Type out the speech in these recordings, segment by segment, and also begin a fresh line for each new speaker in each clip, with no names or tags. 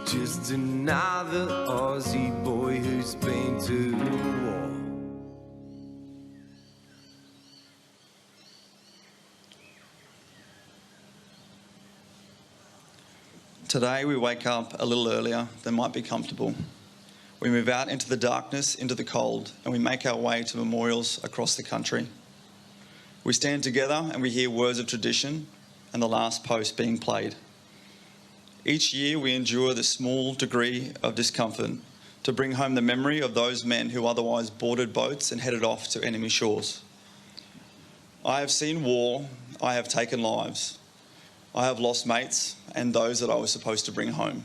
Just another Aussie boy who's been to war.
Today we wake up a little earlier than might be comfortable. We move out into the darkness, into the cold, and we make our way to memorials across the country. We stand together and we hear words of tradition and the last post being played. Each year we endure the small degree of discomfort to bring home the memory of those men who otherwise boarded boats and headed off to enemy shores. I have seen war, I have taken lives. I have lost mates and those that I was supposed to bring home.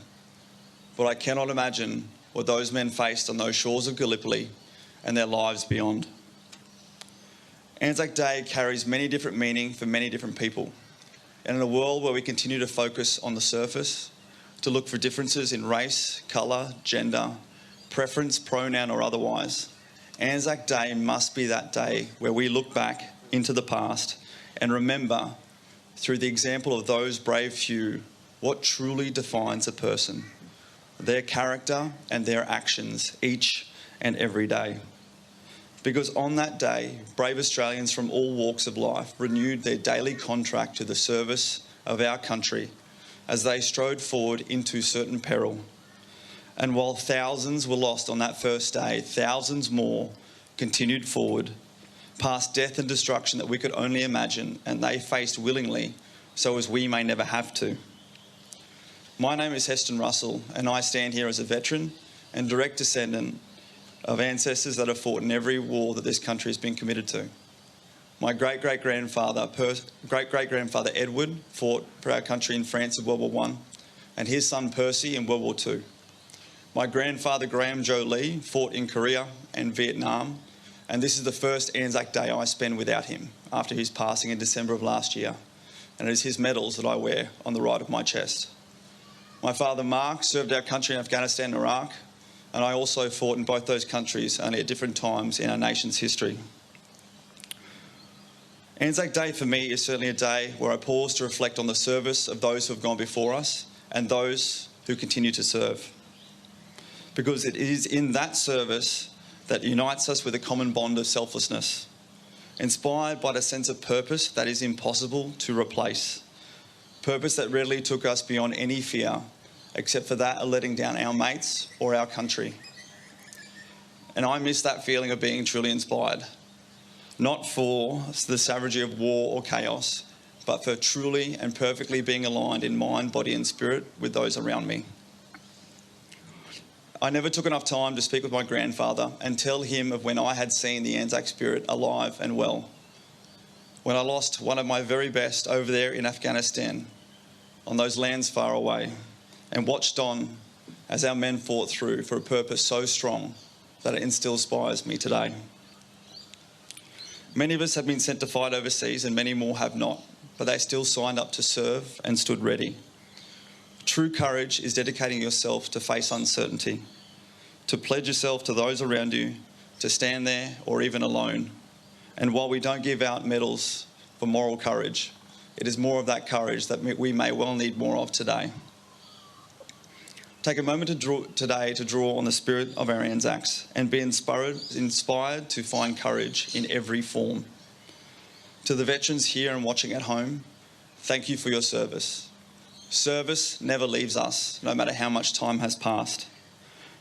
But I cannot imagine what those men faced on those shores of Gallipoli and their lives beyond. Anzac Day carries many different meanings for many different people. And in a world where we continue to focus on the surface, to look for differences in race, colour, gender, preference, pronoun or otherwise, Anzac Day must be that day where we look back into the past and remember, through the example of those brave few, what truly defines a person, their character and their actions each and every day. Because on that day, brave Australians from all walks of life renewed their daily contract to the service of our country as they strode forward into certain peril. And while thousands were lost on that first day, thousands more continued forward, past death and destruction that we could only imagine, and they faced willingly, so as we may never have to. My name is Heston Russell, and I stand here as a veteran and direct descendant of ancestors that have fought in every war that this country has been committed to. My great-great-grandfather Edward fought for our country in France in World War I, and his son Percy in World War II. My grandfather Graham Joe Lee fought in Korea and Vietnam, and this is the first Anzac Day I spend without him after his passing in December of last year, and it is his medals that I wear on the right of my chest. My father Mark served our country in Afghanistan and Iraq, and I also fought in both those countries, only at different times in our nation's history. Anzac Day for me is certainly a day where I pause to reflect on the service of those who have gone before us and those who continue to serve. Because it is in that service that unites us with a common bond of selflessness, inspired by the sense of purpose that is impossible to replace. Purpose that readily took us beyond any fear, except for that of letting down our mates or our country. And I miss that feeling of being truly inspired, not for the savagery of war or chaos, but for truly and perfectly being aligned in mind, body and spirit with those around me. I never took enough time to speak with my grandfather and tell him of when I had seen the Anzac spirit alive and well. When I lost one of my very best over there in Afghanistan, on those lands far away, and watched on as our men fought through for a purpose so strong that it still inspires me today. Many of us have been sent to fight overseas and many more have not, but they still signed up to serve and stood ready. True courage is dedicating yourself to face uncertainty, to pledge yourself to those around you, to stand there or even alone. And while we don't give out medals for moral courage, it is more of that courage that we may well need more of today. Take a moment today to draw on the spirit of our Anzacs and be inspired to find courage in every form. To the veterans here and watching at home, thank you for your service. Service never leaves us, no matter how much time has passed.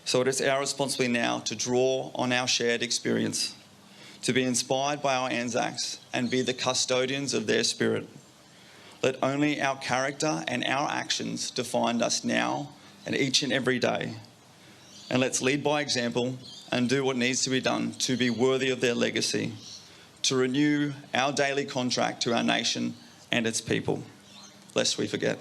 So it is our responsibility now to draw on our shared experience, to be inspired by our Anzacs and be the custodians of their spirit. Let only our character and our actions define us now and each and every day. And let's lead by example and do what needs to be done to be worthy of their legacy, to renew our daily contract to our nation and its people, lest we forget.